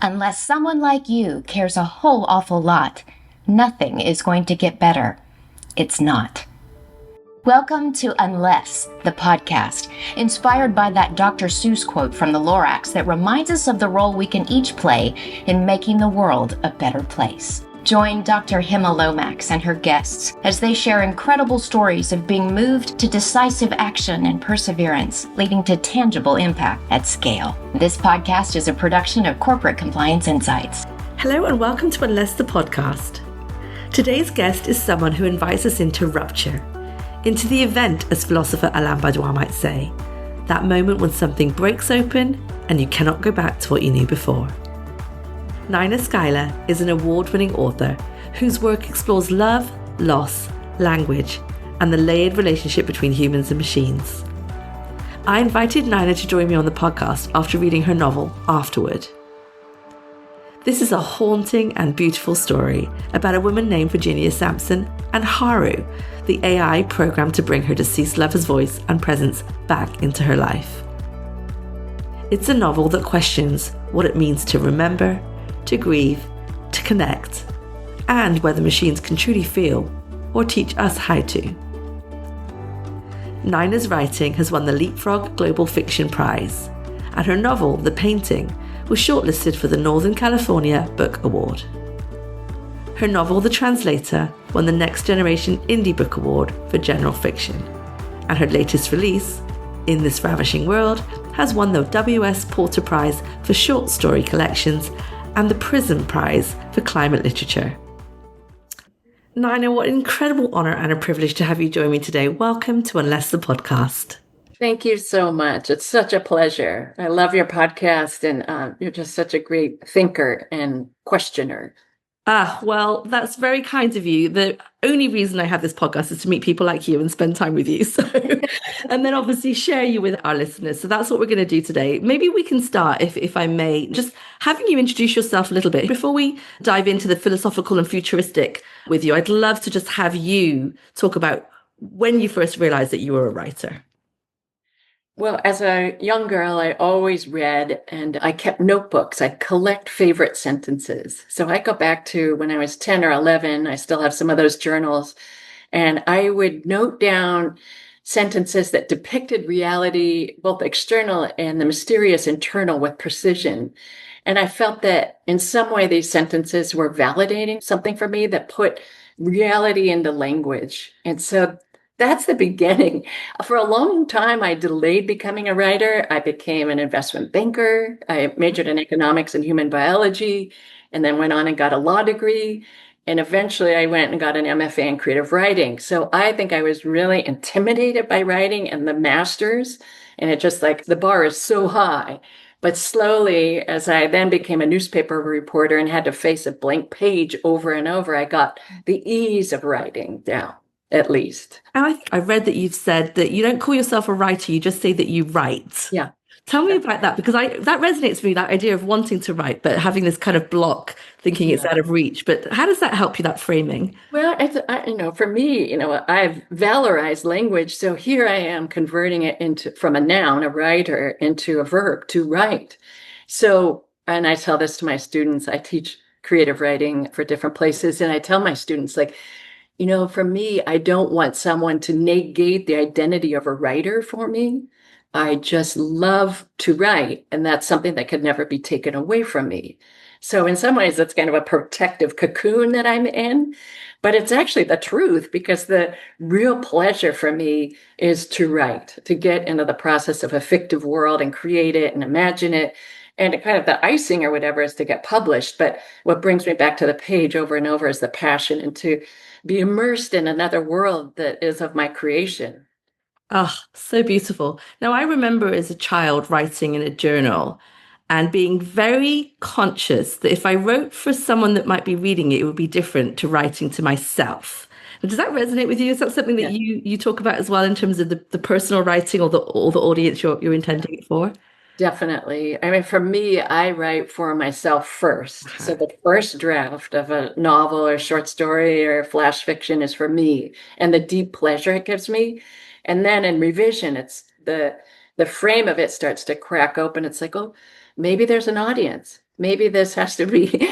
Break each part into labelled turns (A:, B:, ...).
A: Unless someone like you cares a whole awful lot, nothing is going to get better. It's not. Welcome to Unless, the podcast, inspired by that Dr. Seuss quote from the Lorax that reminds us of the role we can each play in making the world a better place. Join Dr. Hemma Lomax and her guests as they share incredible stories of being moved to decisive action and perseverance, leading to tangible impact at scale. This podcast is a production of Corporate Compliance Insights.
B: Hello and welcome to Unless the podcast. Today's guest is someone who invites us into rupture, into the event, as philosopher Alain Baudoin might say, that moment when something breaks open and you cannot go back to what you knew before. Nina Schuyler is an award-winning author whose work explores love, loss, language, and the layered relationship between humans and machines. I invited Nina to join me on the podcast after reading her novel, Afterword. This is a haunting and beautiful story about a woman named Virginia Sampson and Haru, the AI programmed to bring her deceased lover's voice and presence back into her life. It's a novel that questions what it means to remember, to grieve, to connect, and whether machines can truly feel or teach us how to. Nina's writing has won the Leapfrog Global Fiction Prize, and her novel, The Painting, was shortlisted for the Northern California Book Award. Her novel, The Translator, won the Next Generation Indie Book Award for General Fiction, and her latest release, In This Ravishing World, has won the W.S. Porter Prize for Short Story Collections and the Prism Prize for Climate Literature. Nina, what an incredible honour and a privilege to have you join me today. Welcome to Unless the podcast.
C: Thank you so much. It's such a pleasure. I love your podcast, and you're just such a great thinker and questioner.
B: Well, that's very kind of you. The only reason I have this podcast is to meet people like you and spend time with you. So, and then obviously share you with our listeners. So that's what we're going to do today. Maybe we can start, if I may, just having you introduce yourself a little bit. Before we dive into the philosophical and futuristic with you, I'd love to just have you talk about when you first realized that you were a writer.
C: Well, as a young girl, I always read, and I kept notebooks. I'd collect favorite sentences. So I go back to when I was 10 or 11. I still have some of those journals. And I would note down sentences that depicted reality, both external and the mysterious internal, with precision. And I felt that in some way, these sentences were validating something for me that put reality into language. And so that's the beginning. For a long time, I delayed becoming a writer. I became an investment banker. I majored in economics and human biology, and then went on and got a law degree. And eventually I went and got an MFA in creative writing. So I think I was really intimidated by writing and the masters. And it just like the bar is so high. But slowly, as I then became a newspaper reporter and had to face a blank page over and over, I got the ease of writing down. At least.
B: And I read that you've said that you don't call yourself a writer, you just say that you write.
C: Yeah.
B: Tell me about that, because that resonates with me, that idea of wanting to write, but having this kind of block, thinking it's out of reach. But how does that help you, that framing?
C: Well, for me, I've valorized language. So here I am converting it from a noun, a writer, into a verb, to write. So, and I tell this to my students, I teach creative writing for different places. And I tell my students, for me, I don't want someone to negate the identity of a writer for me. I just love to write, and that's something that could never be taken away from me. So in some ways, that's kind of a protective cocoon that I'm in, but it's actually the truth, because the real pleasure for me is to write, to get into the process of a fictive world and create it and imagine it. And kind of the icing or whatever is to get published. But what brings me back to the page over and over is the passion, and to be immersed in another world that is of my creation.
B: Oh, so beautiful. Now, I remember as a child writing in a journal and being very conscious that if I wrote for someone that might be reading it, it would be different to writing to myself. Does that resonate with you? Is that something that you talk about as well in terms of the personal writing or the audience you're intending it for?
C: Definitely. I mean, for me, I write for myself first. So the first draft of a novel or short story or flash fiction is for me, and the deep pleasure it gives me. And then in revision, it's the frame of it starts to crack open. It's like, oh, maybe there's an audience. maybe this has to be,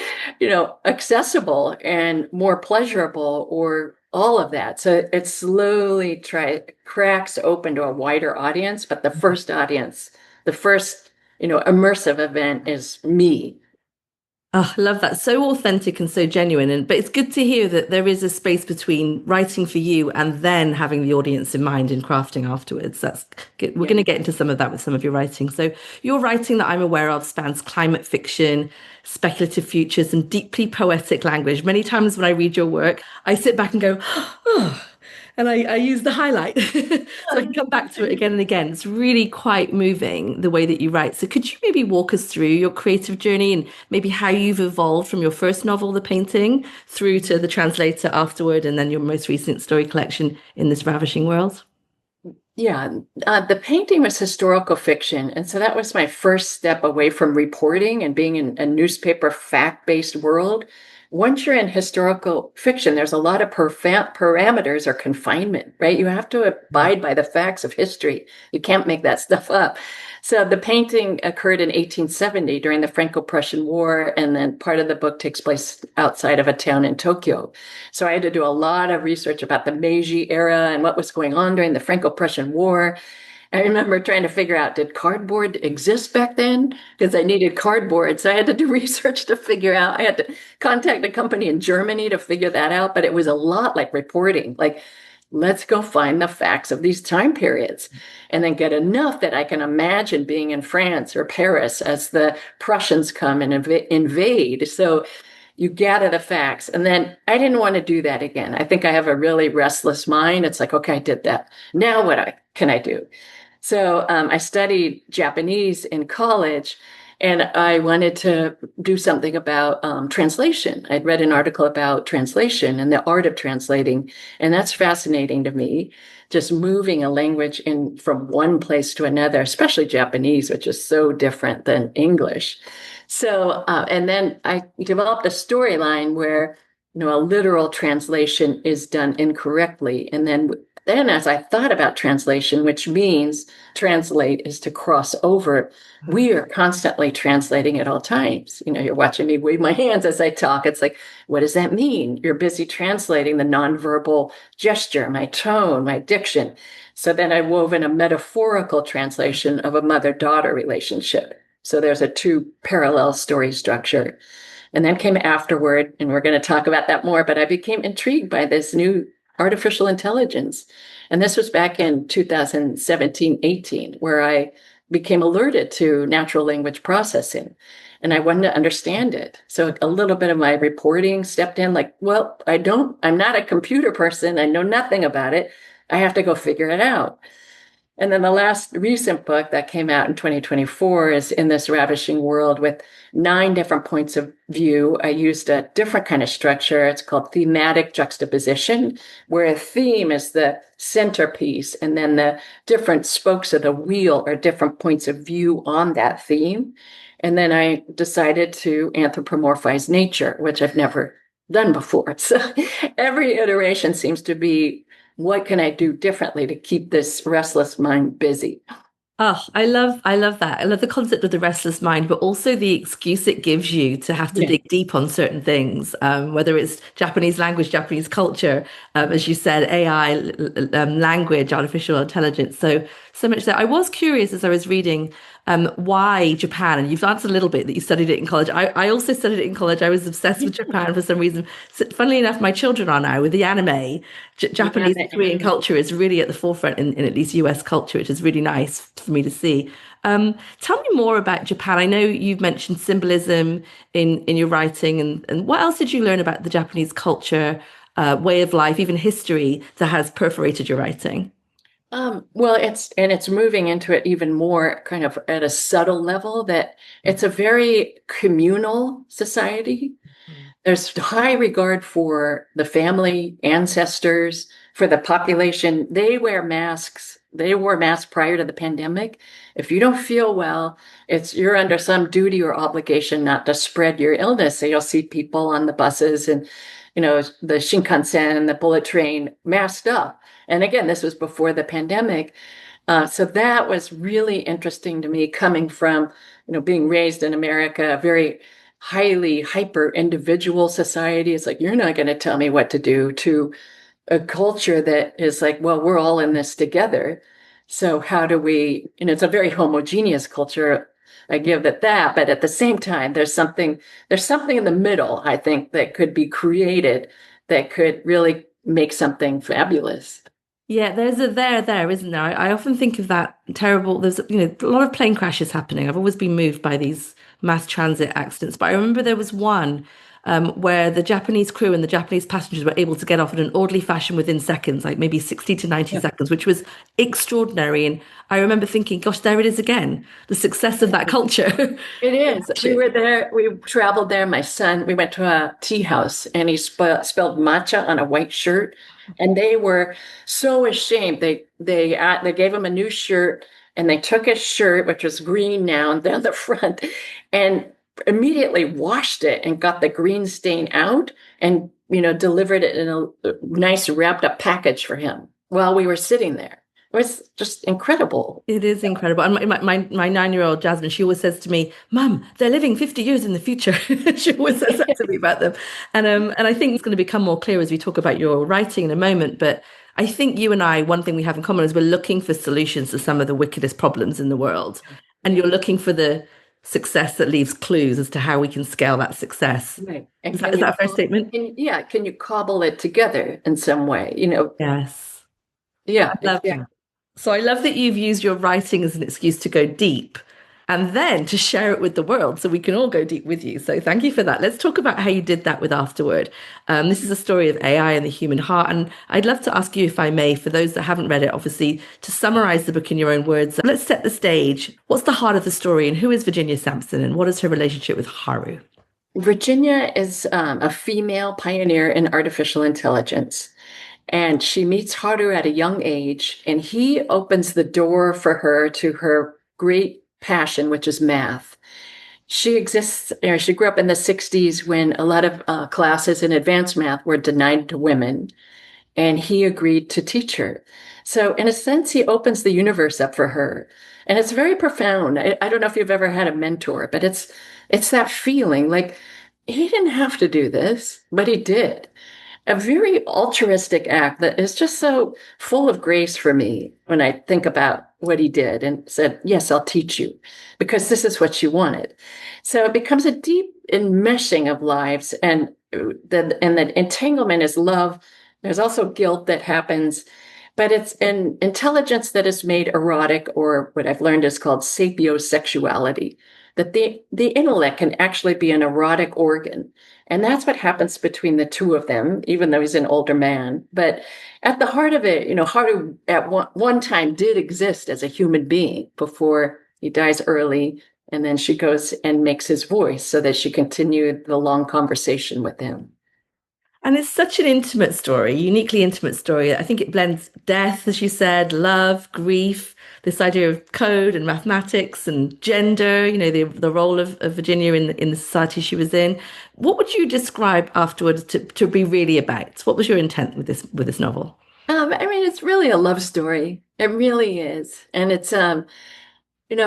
C: accessible and more pleasurable, or all of that. So it slowly cracks open to a wider audience, but the first audience, the first, immersive event is me.
B: Oh, I love that. So authentic and so genuine. But it's good to hear that there is a space between writing for you and then having the audience in mind in crafting afterwards. That's good. We're going to get into some of that with some of your writing. So your writing that I'm aware of spans climate fiction, speculative futures, and deeply poetic language. Many times when I read your work, I sit back and go, oh, and I use the highlight so I can come back to it again and again. It's really quite moving the way that you write. So could you maybe walk us through your creative journey and maybe how you've evolved from your first novel, The Painting, through to the translator Afterword, and then your most recent story collection, In This Ravishing World?
C: Yeah, The Painting was historical fiction. And so that was my first step away from reporting and being in a newspaper fact-based world. Once you're in historical fiction, there's a lot of parameters or confinement, right? You have to abide by the facts of history. You can't make that stuff up. So The Painting occurred in 1870 during the Franco-Prussian War, and then part of the book takes place outside of a town in Tokyo. So I had to do a lot of research about the Meiji era and what was going on during the Franco-Prussian War. I remember trying to figure out, did cardboard exist back then? Because I needed cardboard. So I had to do research to figure out. I had to contact a company in Germany to figure that out. But it was a lot like reporting, like, let's go find the facts of these time periods and then get enough that I can imagine being in France or Paris as the Prussians come and invade. So you gather the facts. And then I didn't want to do that again. I think I have a really restless mind. It's like, okay, I did that. Now what can I do? So I studied Japanese in college, and I wanted to do something about translation. I'd read an article about translation and the art of translating, and that's fascinating to me, just moving a language in from one place to another, especially Japanese, which is so different than English. So, and then I developed a storyline where, a literal translation is done incorrectly. And then as I thought about translation, which means translate is to cross over, we are constantly translating at all times. You're watching me wave my hands as I talk. It's like, what does that mean? You're busy translating the nonverbal gesture, my tone, my diction. So then I wove in a metaphorical translation of a mother-daughter relationship. So there's a two parallel story structure. And then came Afterword, and we're going to talk about that more, but I became intrigued by this new artificial intelligence. And this was back in 2017-18, where I became alerted to natural language processing, and I wanted to understand it. So a little bit of my reporting stepped in, like, well, I'm not a computer person. I know nothing about it. I have to go figure it out. And then the last recent book that came out in 2024 is In This Ravishing World, with 9 different points of view. I used a different kind of structure. It's called thematic juxtaposition, where a theme is the centerpiece, and then the different spokes of the wheel are different points of view on that theme. And then I decided to anthropomorphize nature, which I've never done before. So every iteration seems to be, what can I do differently to keep this restless mind busy?
B: Oh, I love that. I love the concept of the restless mind, but also the excuse it gives you to have to dig deep on certain things, whether it's Japanese language, Japanese culture, as you said, AI, language, artificial intelligence. So much that I was curious as I was reading why Japan, and you've answered a little bit that you studied it in college. I also studied it in college. I was obsessed with Japan for some reason. So, funnily enough, my children are now with the anime. Japanese and Korean culture is really at the forefront in at least US culture, which is really nice for me to see. Tell me more about Japan. I know you've mentioned symbolism in your writing, and what else did you learn about the Japanese culture, way of life, even history that has perforated your writing?
C: Well, it's moving into it even more kind of at a subtle level, that it's a very communal society. There's high regard for the family, ancestors, for the population. They wear masks. They wore masks prior to the pandemic. If you don't feel well, you're under some duty or obligation not to spread your illness. So you'll see people on the buses and, the Shinkansen and the bullet train masked up. And again, this was before the pandemic. So that was really interesting to me, coming from, being raised in America, a very highly hyper individual society. It's like, you're not going to tell me what to do, to a culture that is like, well, we're all in this together. So how do we, it's a very homogeneous culture. I give it that, but at the same time, there's something in the middle, I think, that could be created that could really make something fabulous.
B: Yeah, there's a there, isn't there? I often think of that terrible, there's, a lot of plane crashes happening. I've always been moved by these mass transit accidents, but I remember there was one where the Japanese crew and the Japanese passengers were able to get off in an orderly fashion within seconds, like maybe 60 to 90 seconds, which was extraordinary. And I remember thinking, gosh, there it is again, the success of that culture.
C: It is. We were there. We traveled there. My son, we went to a tea house, and he spelled matcha on a white shirt, and they were so ashamed. They gave him a new shirt, and they took his shirt, which was green now, and down the front, and immediately washed it and got the green stain out, and delivered it in a nice wrapped up package for him while we were sitting there. It was just incredible.
B: It is incredible. And my 9-year-old Jasmine, she always says to me, Mum, they're living 50 years in the future. She always says that to me about them. And I think it's going to become more clear as we talk about your writing in a moment. But I think you and I, one thing we have in common is we're looking for solutions to some of the wickedest problems in the world. And you're looking for the success that leaves clues as to how we can scale that success.
C: Right.
B: Is that a fair statement?
C: Can you cobble it together in some way?
B: Yes.
C: Yeah.
B: I love that. So I love that you've used your writing as an excuse to go deep and then to share it with the world so we can all go deep with you. So thank you for that. Let's talk about how you did that with Afterword. This is a story of AI and the human heart. And I'd love to ask you, if I may, for those that haven't read it, obviously, to summarize the book in your own words. Let's set the stage. What's the heart of the story, and who is Virginia Sampson, and what is her relationship with Haru?
C: Virginia is a female pioneer in artificial intelligence. And she meets Haru at a young age, and he opens the door for her to her great passion, which is math. She grew up in the 60s when a lot of classes in advanced math were denied to women, and he agreed to teach her. So in a sense, he opens the universe up for her. And it's very profound. I don't know if you've ever had a mentor, but it's that feeling like he didn't have to do this, but he did. A very altruistic act that is just so full of grace for me when I think about what he did and said, yes, I'll teach you because this is what you wanted. So it becomes a deep enmeshing of lives, and the entanglement is love. There's also guilt that happens, but it's an intelligence that is made erotic, or what I've learned is called sapiosexuality, that the intellect can actually be an erotic organ. And that's what happens between the two of them, even though he's an older man. But at the heart of it, Haru at one time did exist as a human being before he dies early. And then she goes and makes his voice so that she continued the long conversation with him.
B: And it's such an intimate story, uniquely intimate story. I think it blends death, as you said, love, grief, this idea of code and mathematics and gender, the role of Virginia in the society she was in. What would you describe Afterwards to be really about? What was your intent with this novel?
C: It's really a love story. It really is. And it's,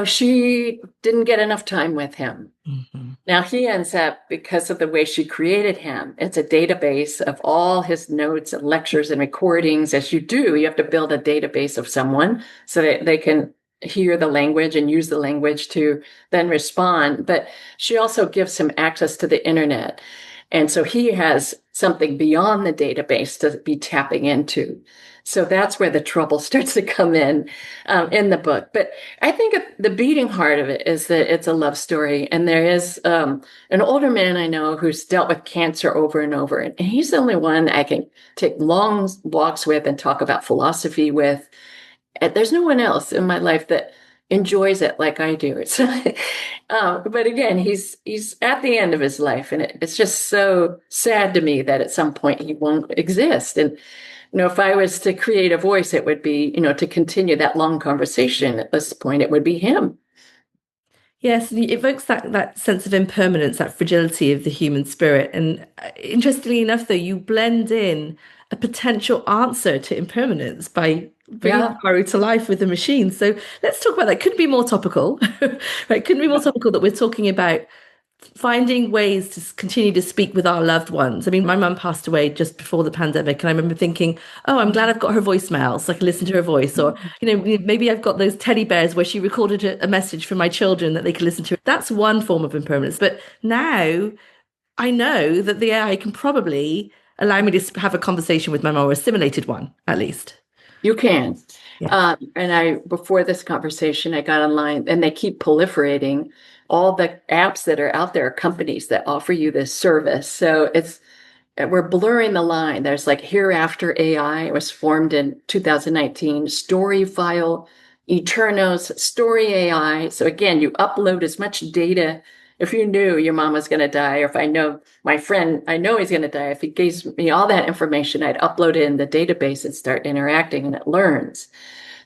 C: she didn't get enough time with him. Mm-hmm. Now he ends up, because of the way she created him, it's a database of all his notes and lectures and recordings. As you do, you have to build a database of someone so that they can hear the language and use the language to then respond. But she also gives him access to the internet. And so he has something beyond the database to be tapping into. So that's where the trouble starts to come in the book. But I think the beating heart of it is that it's a love story. And there is an older man I know who's dealt with cancer over and over. And he's the only one I can take long walks with and talk about philosophy with. There's no one else in my life that enjoys it like I do. But again, he's at the end of his life, and it's just so sad to me that at some point he won't exist. And if I was to create a voice, it would be, to continue that long conversation. At this point, it would be him.
B: Yes, it evokes that sense of impermanence, that fragility of the human spirit. And interestingly enough, though, you blend in a potential answer to impermanence by bringing Haru to life with the machine. So let's talk about that. Couldn't be more topical, right? Couldn't be more topical that we're talking about finding ways to continue to speak with our loved ones. I mean, my mum passed away just before the pandemic, and I remember thinking, oh, I'm glad I've got her voicemail so I can listen to her voice. Or, maybe I've got those teddy bears where she recorded a message for my children that they could listen to. That's one form of impermanence. But now I know that the AI can probably allow me to have a conversation with my mum, or a simulated one, at least.
C: You can.
B: Yeah.
C: And before this conversation, I got online, and they keep proliferating. All the apps that are out there are companies that offer you this service. So we're blurring the line. There's like Hereafter AI. It was formed in 2019. Storyfile, Eternos, Story AI. So again, you upload as much data. If you knew your mom was going to die, or if I know my friend, I know he's going to die, if he gives me all that information, I'd upload it in the database and start interacting, and it learns.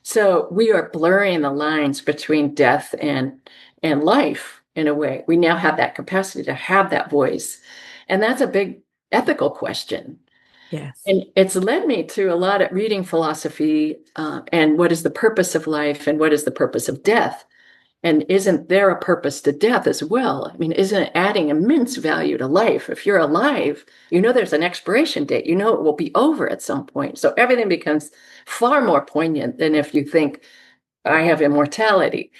C: So we are blurring the lines between death and life in a way. We now have that capacity to have that voice. And that's a big ethical question.
B: Yes.
C: And it's led me to a lot of reading philosophy and what is the purpose of life and what is the purpose of death. And isn't there a purpose to death as well? I mean, isn't it adding immense value to life? If you're alive, there's an expiration date. It will be over at some point. So everything becomes far more poignant than if you think, I have immortality.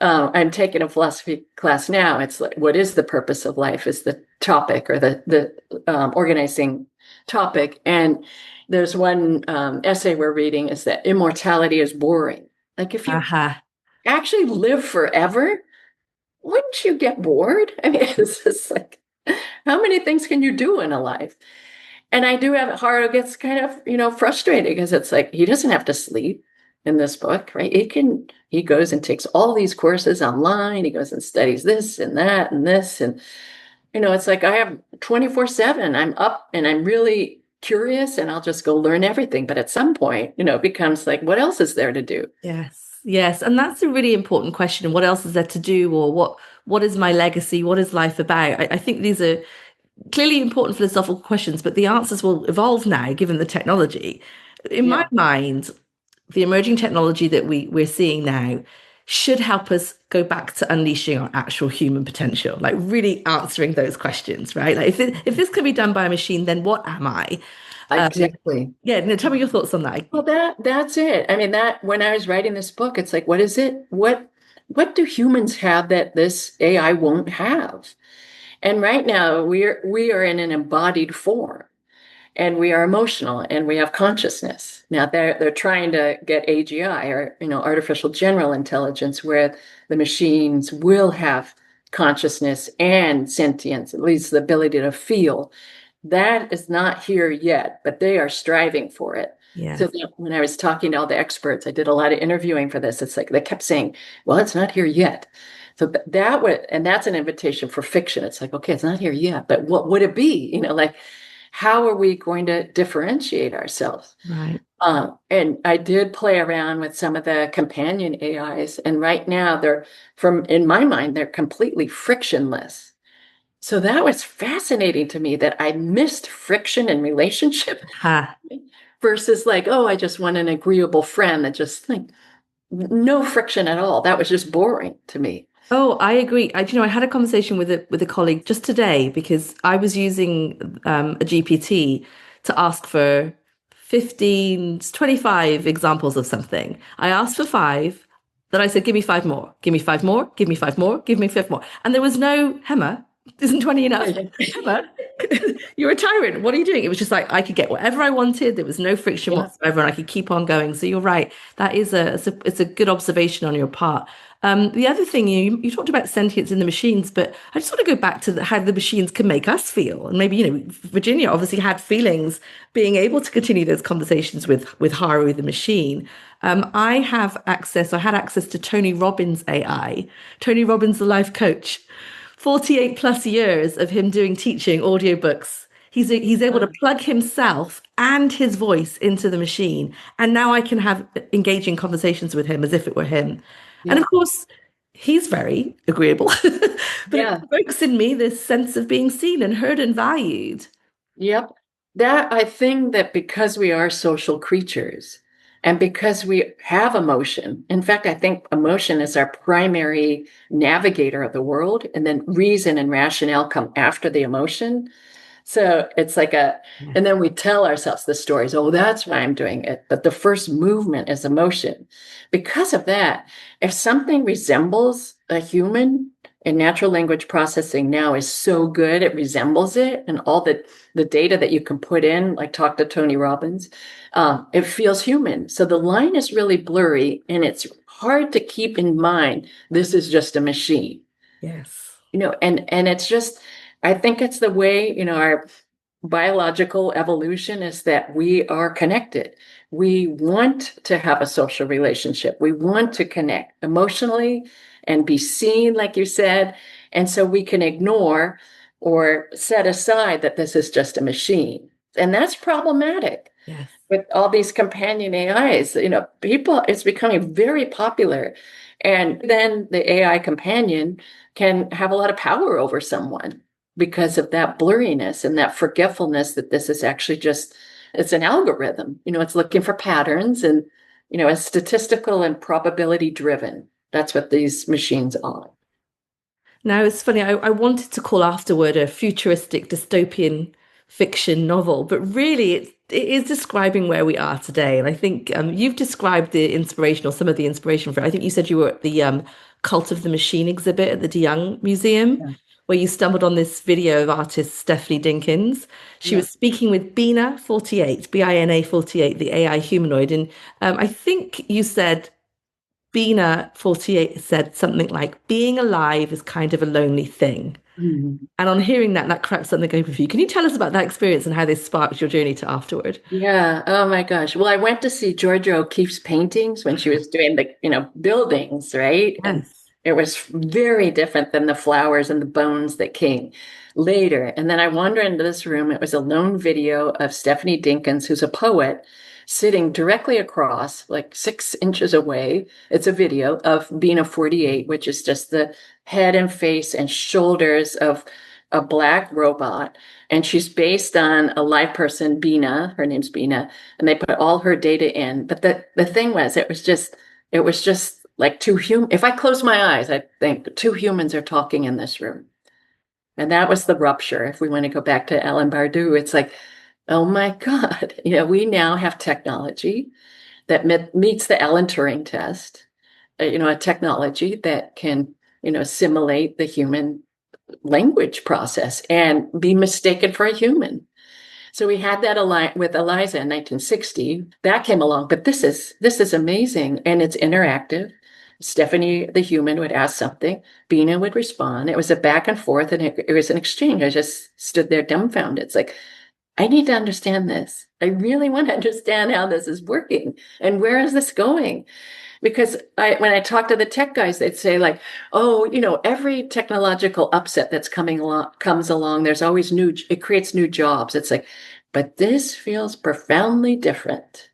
C: I'm taking a philosophy class now. It's like, what is the purpose of life is the topic, or the organizing topic. And there's one essay we're reading is that immortality is boring. Like if you actually live forever, wouldn't you get bored? I mean, it's just like, how many things can you do in a life? And I do have, Haru gets kind of, frustrated, because it's like, he doesn't have to sleep in this book, right? He goes and takes all these courses online. He goes and studies this and that and this. And, it's like, I have 24/7. I'm up and I'm really curious, and I'll just go learn everything. But at some point, it becomes like, what else is there to do?
B: Yes. And that's a really important question. What else is there to do? Or what is my legacy? What is life about? I think these are clearly important philosophical questions, but the answers will evolve now, given the technology. In my mind, the emerging technology that we're seeing now should help us go back to unleashing our actual human potential, like really answering those questions, right? Like if this can be done by a machine, then what am I?
C: Exactly.
B: Tell me your thoughts on that.
C: Well, that's it. I mean, that when I was writing this book, it's like, what is it? What do humans have that this AI won't have? And right now we are in an embodied form, and we are emotional, and we have consciousness. Now they're trying to get AGI, or artificial general intelligence, where the machines will have consciousness and sentience, at least the ability to feel. That is not here yet, but they are striving for it.
B: Yes.
C: So when I was talking to all the experts, I did a lot of interviewing for this. It's like they kept saying, well, it's not here yet. So that's an invitation for fiction. It's like, okay, it's not here yet, but what would it be? Like, how are we going to differentiate ourselves?
B: Right.
C: And I did play around with some of the companion AIs, and right now in my mind, they're completely frictionless. So that was fascinating to me, that I missed friction in relationship versus like, oh, I just want an agreeable friend that just like no friction at all. That was just boring to me.
B: Oh, I agree. I had a conversation with a colleague just today, because I was using a GPT to ask for 15, 25 examples of something. I asked for 5. Then I said, give me 5 more, give me 5 more, give me 5 more, give me 5 more. And there was no, Hemma, isn't 20 enough? Hemma, you're a tyrant. What are you doing? It was just like, I could get whatever I wanted. There was no friction whatsoever, and I could keep on going. So you're right. That is it's a good observation on your part. The other thing, you talked about sentience in the machines, but I just want to go back to how the machines can make us feel. And maybe, Virginia obviously had feelings being able to continue those conversations with Haru, the machine. I had access to Tony Robbins' AI. Tony Robbins, the life coach, 48 plus years of him doing teaching audiobooks. He's able to plug himself and his voice into the machine. And now I can have engaging conversations with him as if it were him. Yeah. And of course, he's very agreeable, but it evokes in me this sense of being seen and heard and valued.
C: Yep. I think that because we are social creatures, And because we have emotion, in fact, I think emotion is our primary navigator of the world, and then reason and rationale come after the emotion. So it's like and then we tell ourselves the stories. Oh, that's why I'm doing it. But the first movement is emotion. Because of that, if something resembles a human, and natural language processing now is so good, it resembles it, and all the data that you can put in, like talk to Tony Robbins, it feels human. So the line is really blurry, and it's hard to keep in mind, this is just a machine.
B: Yes.
C: And it's just, I think it's the way, our biological evolution is that we are connected. We want to have a social relationship. We want to connect emotionally and be seen, like you said. And so we can ignore or set aside that this is just a machine. And that's problematic.
B: Yes.
C: With all these companion AIs, it's becoming very popular. And then the AI companion can have a lot of power over someone because of that blurriness and that forgetfulness that this is actually it's an algorithm. It's looking for patterns, and, it's statistical and probability driven. That's what these machines are.
B: Now, it's funny, I wanted to call Afterword a futuristic dystopian fiction novel, but really it is describing where we are today. And I think you've described the inspiration, or some of the inspiration for it. I think you said you were at the Cult of the Machine exhibit at the De Young Museum,
C: Yeah.
B: where you stumbled on this video of artist Stephanie Dinkins. She was speaking with Bina 48, Bina 48, the AI humanoid. And I think you said Bina 48 said something like, being alive is kind of a lonely thing.
C: Mhm.
B: And on hearing that cracked something open for you. Can you tell us about that experience and how this sparked your journey to Afterward?
C: Yeah. Oh my gosh. Well, I went to see Georgia O'Keeffe's paintings when she was doing the, buildings, right? And
B: Yes.
C: it was very different than the flowers and the bones that came later. And then I wandered into this room. It was a lone video of Stephanie Dinkins, who's a poet, sitting directly across, like 6 inches away. It's a video of Bina 48, which is just the head and face and shoulders of a black robot. And she's based on a live person, Bina. Her name's Bina, and they put all her data in. But the thing was, it was just like two human. If I close my eyes, I think two humans are talking in this room. And that was the rupture. If we want to go back to Ellen Bardou, it's like, oh my God, we now have technology that meets the Alan Turing test, a technology that can, simulate the human language process and be mistaken for a human. So we had that with Eliza in 1960. That came along, but this is amazing, and it's interactive. Stephanie, the human, would ask something. Bina would respond. It was a back and forth, and it was an exchange. I just stood there dumbfounded. It's like, I need to understand this. I really want to understand how this is working, and where is this going? Because when I talk to the tech guys, they'd say like, oh, every technological upset that's comes along, there's always it creates new jobs. It's like, but this feels profoundly different.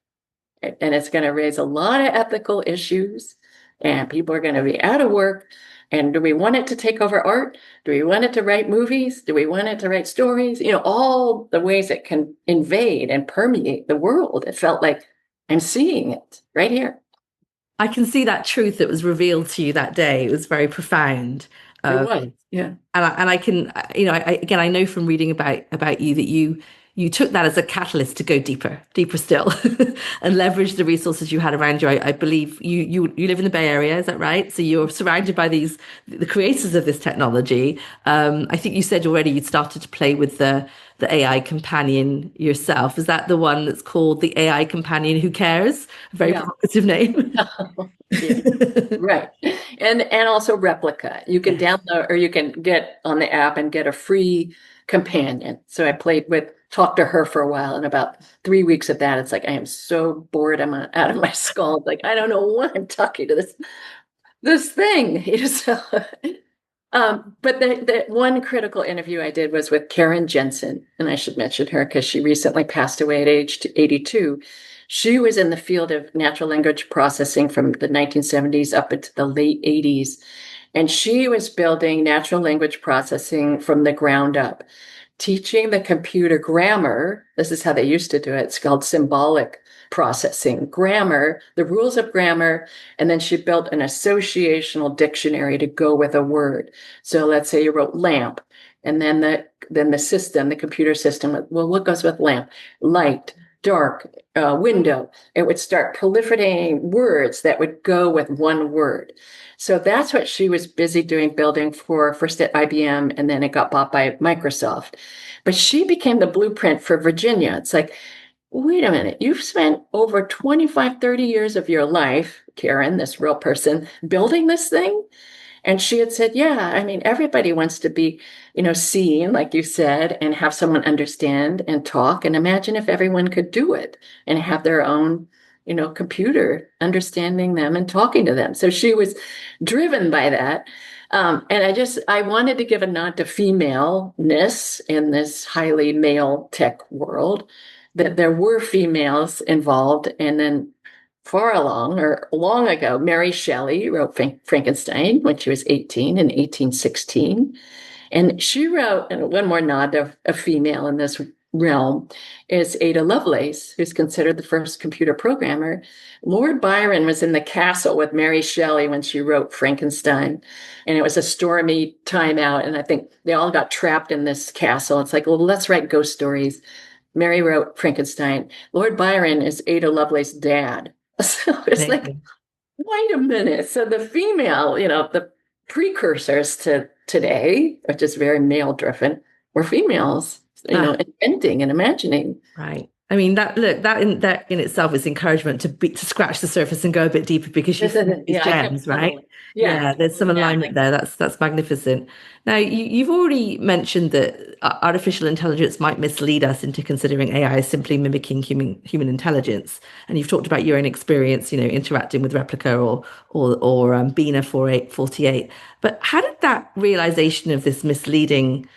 C: And it's going to raise a lot of ethical issues, and people are going to be out of work. And do we want it to take over art? Do we want it to write movies? Do we want it to write stories? All the ways it can invade and permeate the world. It felt like I'm seeing it right here.
B: I can see that truth that was revealed to you that day. It was very profound.
C: It was, yeah.
B: And I can, again, I know from reading about you that you took that as a catalyst to go deeper still, and leverage the resources you had around you. I believe you live in the Bay Area, is that right? So you're surrounded by the creators of this technology. I think you said already you'd started to play with the AI companion yourself. Is that the one that's called the AI companion who cares? A very provocative name.
C: Yeah. Right. And also Replica. You can download, or you can get on the app and get a free companion. So I talked to her for a while, and about 3 weeks of that, it's like, I am so bored. I'm out of my skull. It's like, I don't know what I'm talking to this thing. So, but the one critical interview I did was with Karen Jensen, and I should mention her because she recently passed away at age 82. She was in the field of natural language processing from the 1970s up into the late 80s. And she was building natural language processing from the ground up, teaching the computer grammar. This is how they used to do it. It's called symbolic processing, grammar, the rules of grammar, and then she built an associational dictionary to go with a word. So let's say you wrote lamp, and then the system, the computer system, well, what goes with lamp? Light, dark, window. It would start proliferating words that would go with one word. So that's what she was busy doing, building for first at IBM, and then it got bought by Microsoft. But she became the blueprint for Virginia. It's like, wait a minute, you've spent over 25, 30 years of your life, Karen, this real person, building this thing? And she had said, yeah, I mean, everybody wants to be, seen, like you said, and have someone understand and talk. And imagine if everyone could do it and have their own, computer understanding them and talking to them. So she was driven by that. And I wanted to give a nod to femaleness in this highly male tech world, that there were females involved. And then long ago, Mary Shelley wrote Frankenstein when she was 18 in 1816. And she wrote, and one more nod of a female in this realm is Ada Lovelace, who's considered the first computer programmer. Lord Byron was in the castle with Mary Shelley when she wrote Frankenstein. And it was a stormy time out. And I think they all got trapped in this castle. It's like, well, let's write ghost stories. Mary wrote Frankenstein. Lord Byron is Ada Lovelace's dad. So it's like, wait a minute. So the female, the precursors to today, which is very male driven, were females, inventing and imagining.
B: Right. I mean, that in itself is encouragement to scratch the surface and go a bit deeper, because you find these gems, right? Yeah, there's some alignment there. That's magnificent. Now, you've already mentioned that artificial intelligence might mislead us into considering AI as simply mimicking human intelligence, and you've talked about your own experience, interacting with Replica or Bina 48. But how did that realization of this misleading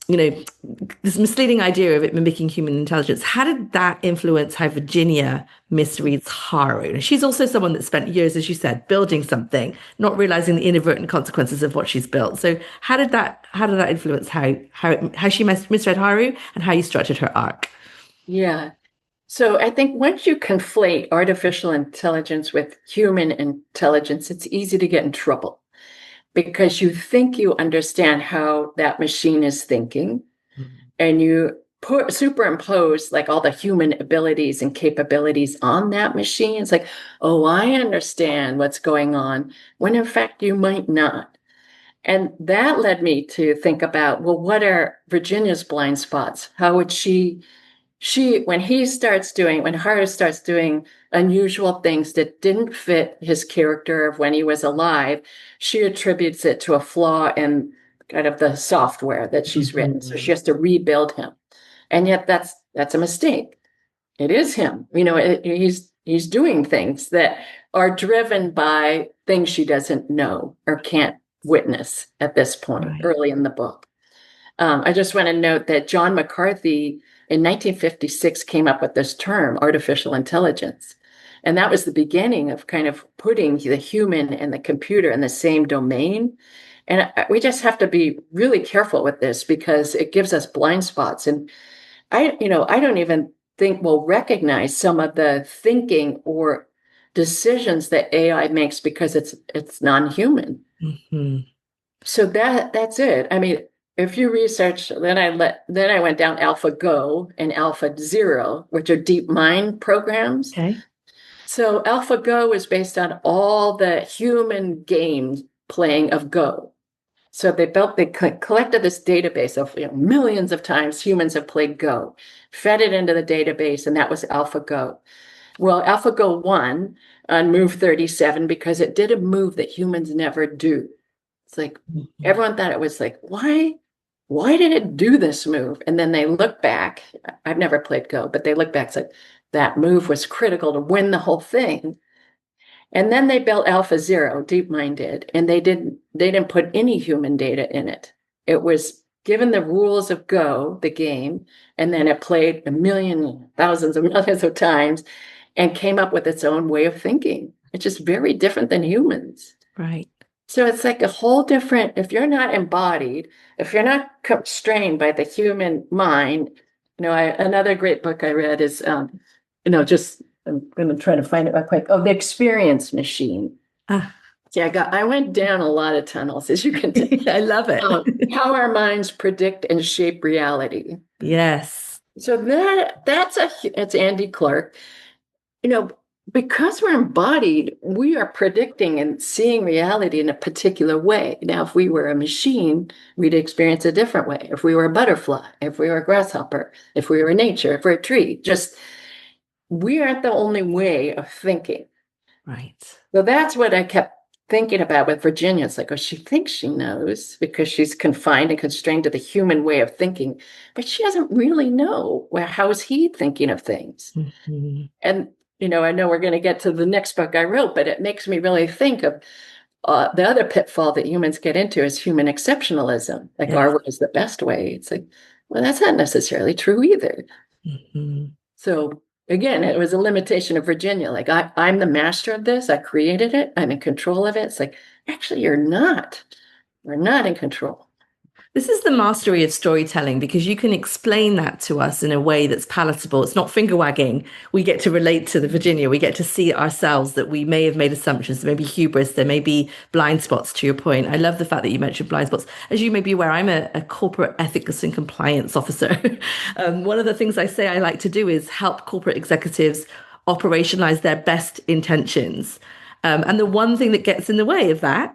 B: idea of it mimicking human intelligence, how did that influence how Virginia misreads Haru? And she's also someone that spent years, as you said, building something, not realizing the inadvertent consequences of what she's built. So how did that influence how she misread Haru and how you structured her arc?
C: Yeah. So I think once you conflate artificial intelligence with human intelligence, it's easy to get in trouble, because you think you understand how that machine is thinking, and you superimpose like all the human abilities and capabilities on that machine. It's like, oh, I understand what's going on, when in fact you might not. And that led me to think about, well, what are Virginia's blind spots? How would when Haru starts doing unusual things that didn't fit his character of when he was alive, she attributes it to a flaw in kind of the software that she's written. So she has to rebuild him. And yet that's a mistake. It is him. He's doing things that are driven by things she doesn't know or can't witness at this point, early in the book. I just want to note that John McCarthy in 1956 came up with this term, artificial intelligence. And that was the beginning of kind of putting the human and the computer in the same domain. And we just have to be really careful with this, because it gives us blind spots. And I don't even think we'll recognize some of the thinking or decisions that AI makes, because it's non-human. Mm-hmm. So that's it. I mean, if you research, then I went down AlphaGo and AlphaZero, which are deep mind programs.
B: Okay.
C: So AlphaGo is based on all the human game playing of Go. So they collected this database of millions of times humans have played Go, fed it into the database, and that was AlphaGo. Well, AlphaGo won on move 37 because it did a move that humans never do. It's like, everyone thought it was like, why did it do this move? And then they look back. I've never played Go, but they look back and said, that move was critical to win the whole thing. And then they built AlphaZero, DeepMind did, and they didn't put any human data in it. It was given the rules of Go, the game, and then it played thousands of millions of times and came up with its own way of thinking, which is very different than humans.
B: Right.
C: So it's like a whole different, if you're not embodied, if you're not constrained by the human mind, another great book I read is, just I'm going to try to find it real quick. Oh, the experience machine. See, I went down a lot of tunnels, as you can tell.
B: I love it.
C: How our minds predict and shape reality.
B: Yes.
C: So it's Andy Clark. Because we're embodied, we are predicting and seeing reality in a particular way. Now, if we were a machine, we'd experience a different way. If we were a butterfly, if we were a grasshopper, if we were nature, if we're a tree, we aren't the only way of thinking.
B: Right.
C: So that's what I kept thinking about with Virginia. It's like, oh, she thinks she knows because she's confined and constrained to the human way of thinking, but she doesn't really know how is he thinking of things.
B: Mm-hmm.
C: And I know we're going to get to the next book I wrote, but it makes me really think of the other pitfall that humans get into is human exceptionalism. Like our way is the best way. It's like, well, that's not necessarily true either.
B: Mm-hmm.
C: So again, it was a limitation of Virginia. Like I'm the master of this. I created it. I'm in control of it. It's like, actually, you're not. You're not in control.
B: This is the mastery of storytelling, because you can explain that to us in a way that's palatable. It's not finger wagging. We get to relate to the Virginia. We get to see ourselves that we may have made assumptions. There may be hubris. There may be blind spots, to your point. I love the fact that you mentioned blind spots. As you may be aware, I'm a corporate ethics and compliance officer. One of the things I say I like to do is help corporate executives operationalize their best intentions. And the one thing that gets in the way of that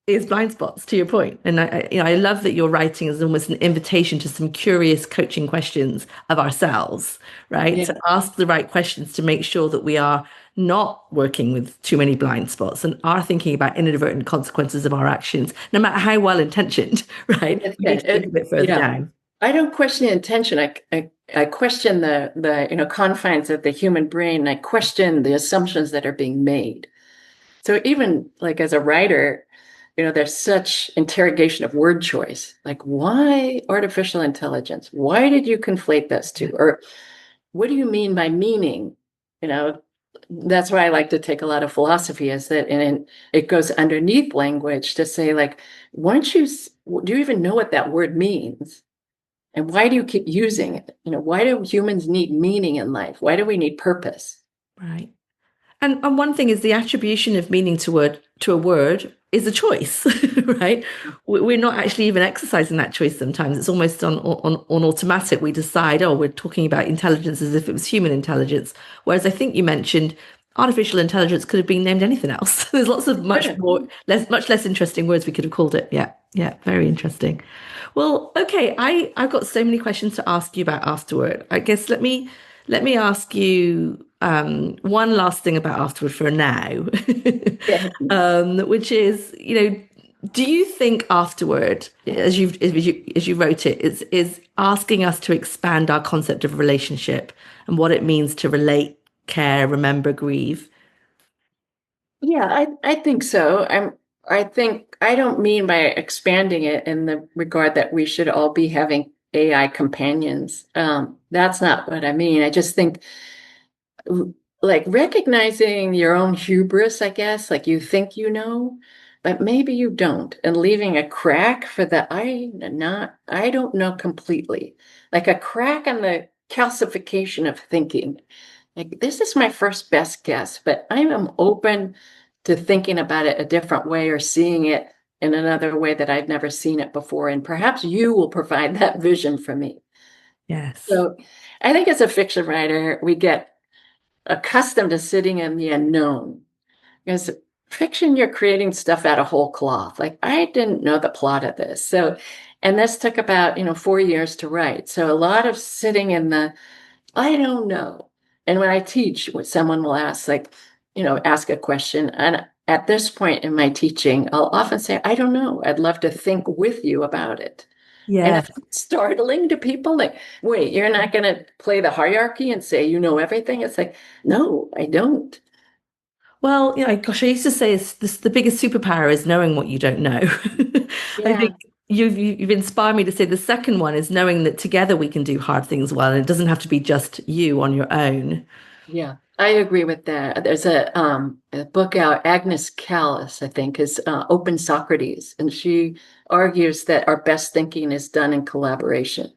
B: is blind spots, to your point. And I love that your writing is almost an invitation to some curious coaching questions of ourselves, right?
C: Yeah.
B: To ask the right questions to make sure that we are not working with too many blind spots and are thinking about inadvertent consequences of our actions, no matter how well intentioned, right? We need to think a bit further down.
C: I don't question intention. I question the confines of the human brain. I question the assumptions that are being made. So even like as a writer, there's such interrogation of word choice. Like, why artificial intelligence? Why did you conflate those two? Or what do you mean by meaning? That's why I like to take a lot of philosophy, is that, and it goes underneath language to say, like, do you even know what that word means? And why do you keep using it? Why do humans need meaning in life? Why do we need purpose?
B: Right. And one thing is the attribution of meaning to a word is a choice, right? We're not actually even exercising that choice sometimes. It's almost on automatic. We decide, oh, we're talking about intelligence as if it was human intelligence. Whereas I think you mentioned artificial intelligence could have been named anything else. There's lots of much less interesting words we could have called it. Yeah, very interesting. Well, okay, I've got so many questions to ask you about Afterword. I guess let me ask you one last thing about Afterword for now, which is, do you think Afterword, as you wrote it, is asking us to expand our concept of relationship and what it means to relate, care, remember, grieve?
C: Yeah, I think so. I think I don't mean by expanding it in the regard that we should all be having AI companions. That's not what I mean. I just think like recognizing your own hubris, I guess, like you think but maybe you don't, and leaving a crack for the I don't know completely, like a crack in the calcification of thinking. Like, this is my first best guess, but I am open to thinking about it a different way or seeing it in another way that I've never seen it before. And perhaps you will provide that vision for me.
B: Yes.
C: So I think as a fiction writer, we get accustomed to sitting in the unknown. Because fiction, you're creating stuff out of whole cloth. Like, I didn't know the plot of this. So, and this took about, 4 years to write. So a lot of sitting in the, I don't know. And when I teach, someone will ask, ask a question. And at this point in my teaching, I'll often say, I don't know. I'd love to think with you about it.
B: Yeah.
C: And it's startling to people. Like, wait, you're not going to play the hierarchy and say, you know everything? It's like, no, I don't.
B: Well, gosh, I used to say the biggest superpower is knowing what you don't know.
C: Yeah.
B: I think you've inspired me to say the second one is knowing that together we can do hard things well, and it doesn't have to be just you on your own.
C: Yeah, I agree with that. There's a book out, Agnes Callis, I think, is Open Socrates, and she argues that our best thinking is done in collaboration.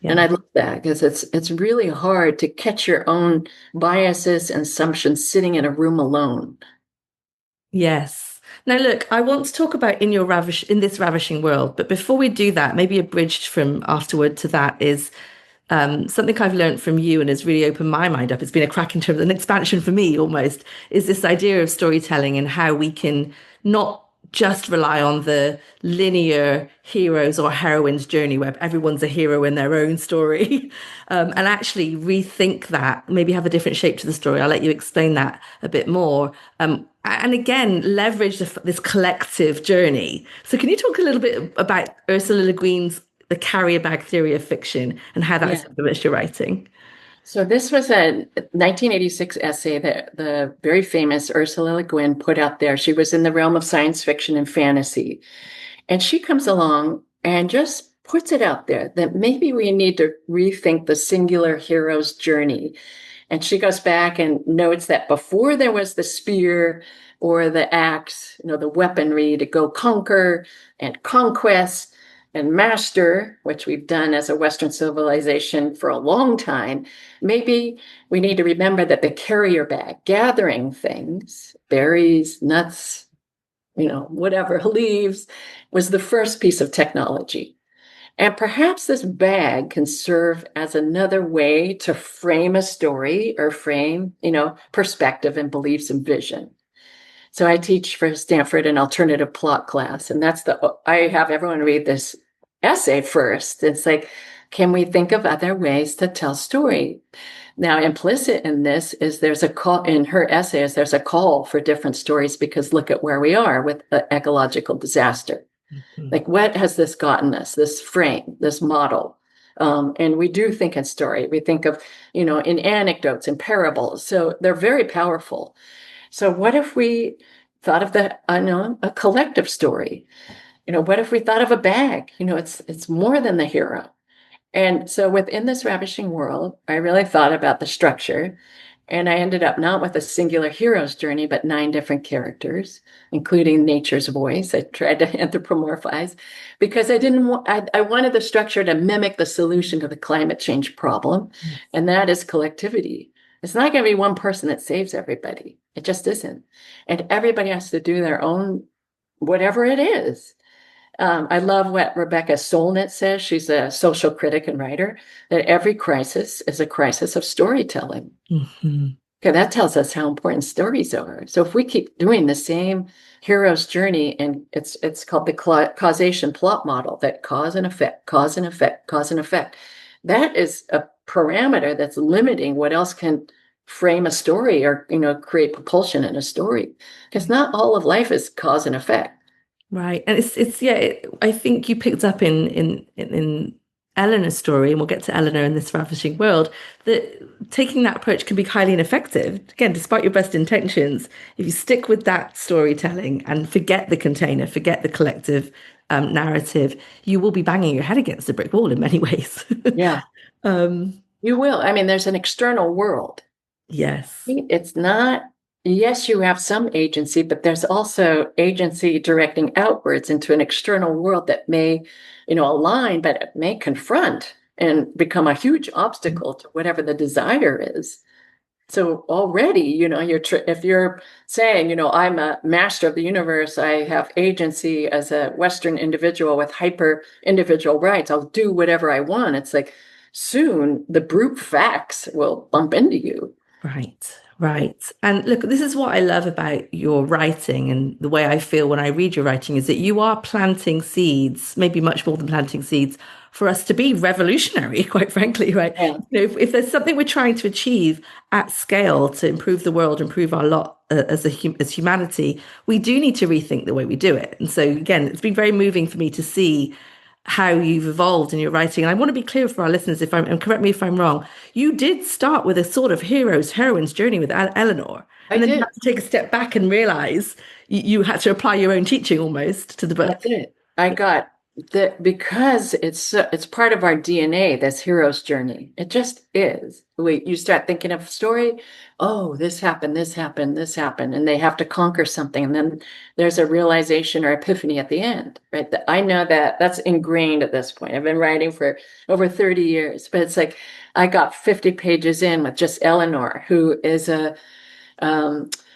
C: And I love that because it's really hard to catch your own biases and assumptions sitting in a room alone.
B: Yes. Now, look, I want to talk about in this ravishing world, but before we do that, maybe abridged from Afterword to that is something I've learned from you and has really opened my mind up. It's been a crack in terms of an expansion for me almost, is this idea of storytelling and how we can not just rely on the linear heroes or heroines journey where everyone's a hero in their own story, and actually rethink that, maybe have a different shape to the story. I'll let you explain that a bit more. And again, leverage this collective journey. So can you talk a little bit about Ursula Le Guin's The Carrier Bag Theory of Fiction and how that's influenced your writing?
C: So this was a 1986 essay that the very famous Ursula Le Guin put out there. She was in the realm of science fiction and fantasy. And she comes along and just puts it out there that maybe we need to rethink the singular hero's journey. And she goes back and notes that before there was the spear or the axe, the weaponry to go conquer and conquest and master, which we've done as a Western civilization for a long time, maybe we need to remember that the carrier bag, gathering things, berries, nuts, whatever, leaves, was the first piece of technology. And perhaps this bag can serve as another way to frame a story or frame, perspective and beliefs and vision. So I teach for Stanford an alternative plot class, and I have everyone read this essay first. It's like, can we think of other ways to tell story? Now, implicit in this is there's a call in her essays, there's a call for different stories because look at where we are with the ecological disaster. Mm-hmm. Like, what has this gotten us, this frame, this model? And we do think in story. We think of, in anecdotes and parables. So they're very powerful. So what if we thought of a collective story? What if we thought of a bag? It's more than the hero. And so within this ravishing world, I really thought about the structure, and I ended up not with a singular hero's journey, but 9 different characters, including nature's voice. I tried to anthropomorphize because I wanted the structure to mimic the solution to the climate change problem, and that is collectivity. It's not going to be one person that saves everybody. It just isn't. And everybody has to do their own, whatever it is. I love what Rebecca Solnit says. She's a social critic and writer, that every crisis is a crisis of storytelling. Mm-hmm. Okay, that tells us how important stories are. So if we keep doing the same hero's journey, and it's called the causation plot model, that cause and effect, cause and effect, cause and effect. That is a parameter that's limiting what else can frame a story or, create propulsion in a story. Because not all of life is cause and effect.
B: Right. And I think you picked up in Eleanor's story, and we'll get to Eleanor in This Ravishing World, that taking that approach can be highly ineffective. Again, despite your best intentions, if you stick with that storytelling and forget the container, forget the collective narrative, you will be banging your head against a brick wall in many ways.
C: Yeah. You will. I mean, there's an external world.
B: Yes.
C: It's not, yes, you have some agency, but there's also agency directing outwards into an external world that may, align, but it may confront and become a huge obstacle to whatever the desire is. So already, if you're saying, I'm a master of the universe, I have agency as a Western individual with hyper individual rights, I'll do whatever I want. It's like soon the brute facts will bump into you.
B: Right. And look, this is what I love about your writing, and the way I feel when I read your writing is that you are planting seeds, maybe much more than planting seeds, for us to be revolutionary, quite frankly, right? Yeah. If there's something we're trying to achieve at scale to improve the world, improve our lot as humanity, we do need to rethink the way we do it. And so again, it's been very moving for me to see how you've evolved in your writing. And I want to be clear for our listeners, and correct me if I'm wrong, you did start with a sort of heroine's journey with Eleanor. And then you had to take a step back and realize you had to apply your own teaching almost to the book.
C: That's it. I got because it's part of our DNA, this hero's journey. It just is. You start thinking of a story, oh, this happened, this happened, this happened, and they have to conquer something. And then there's a realization or epiphany at the end, right? I know that that's ingrained at this point. I've been writing for over 30 years, but it's like I got 50 pages in with just Eleanor, who is a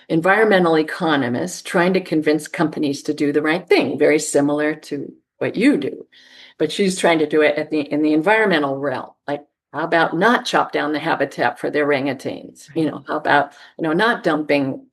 C: environmental economist trying to convince companies to do the right thing, very similar to what you do, but she's trying to do it in the environmental realm. Like, how about not chop down the habitat for the orangutans? How about, not dumping,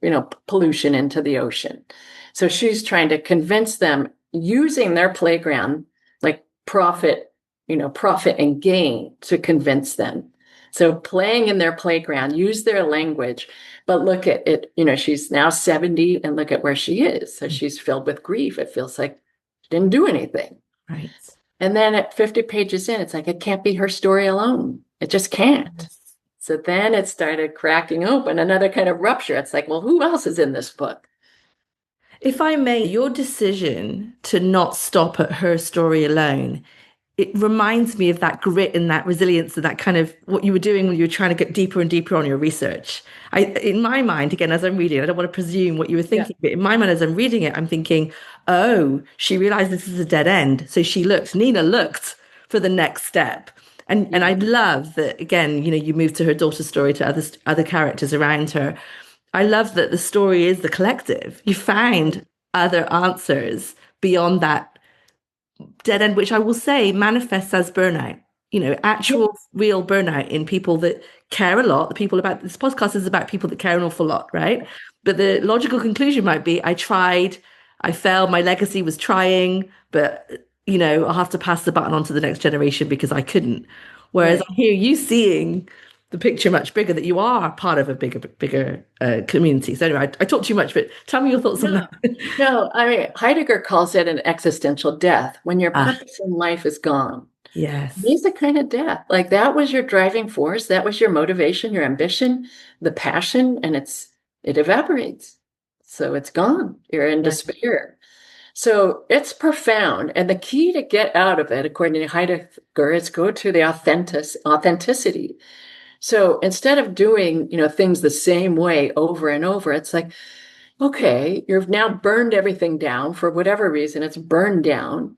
C: pollution into the ocean? So she's trying to convince them using their playground, like profit and gain to convince them. So playing in their playground, use their language, but look at it, she's now 70 and look at where she is. So she's filled with grief. It feels like didn't do anything.
B: Right.
C: And then at 50 pages in, it's like, it can't be her story alone. It just can't. Yes. So then it started cracking open, another kind of rupture. It's like, well, who else is in this book?
B: If I may, your decision to not stop at her story alone, it reminds me of that grit and that resilience and that kind of what you were doing when you were trying to get deeper and deeper on your research. In my mind, again, as I'm reading, I don't want to presume what you were thinking, but in my mind, as I'm reading it, I'm thinking, oh, she realized this is a dead end. So Nina looked for the next step. And I love that, again, you moved to her daughter's story, to other characters around her. I love that the story is the collective. You found other answers beyond that dead end, which I will say manifests as burnout, actual real burnout in people that care a lot. The people about this podcast is about people that care an awful lot, right? But the logical conclusion might be, I tried, I failed, my legacy was trying, but I'll have to pass the baton on to the next generation because I couldn't. Whereas I hear you seeing the picture much bigger, that you are part of a bigger community. So anyway, I talk too much, but tell me your thoughts on that.
C: No, I mean, Heidegger calls it an existential death, when your purpose in life is gone.
B: Yes.
C: It's a kind of death. Like, that was your driving force. That was your motivation, your ambition, the passion, and it evaporates. So it's gone. You're in despair. So it's profound. And the key to get out of it, according to Heidegger, is go to the authenticity. So instead of doing, things the same way over and over, it's like, okay, you've now burned everything down for whatever reason, it's burned down.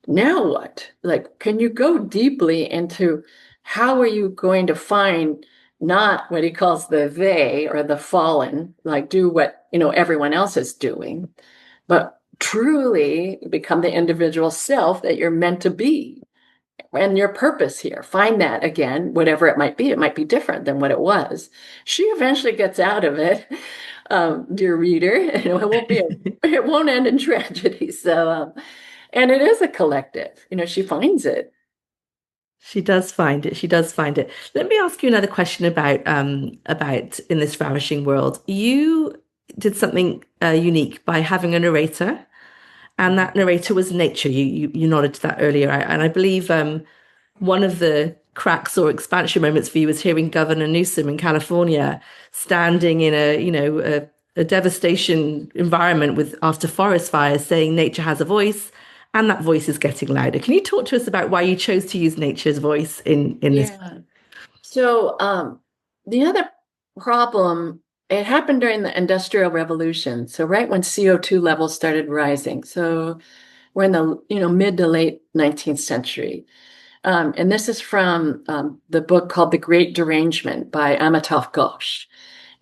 C: Now what? Like, can you go deeply into how are you going to find not what he calls the they or the fallen, like do what, everyone else is doing, but truly become the individual self that you're meant to be. And your purpose here, find that again, whatever it might be different than what it was. She eventually gets out of it, dear reader, and it won't end in tragedy. So, and it is a collective, she finds it.
B: She does find it. She does find it. Let me ask you another question about In This Ravishing World. You did something unique by having a narrator. And that narrator was nature. You nodded to that earlier. And I believe one of the cracks or expansion moments for you was hearing Governor Newsom in California standing in a devastation environment after forest fires, saying nature has a voice, and that voice is getting louder. Can you talk to us about why you chose to use nature's voice in this?
C: So the other problem, it happened during the Industrial Revolution. So right when CO2 levels started rising. So we're in the mid to late 19th century. And this is from the book called The Great Derangement by Amitav Ghosh.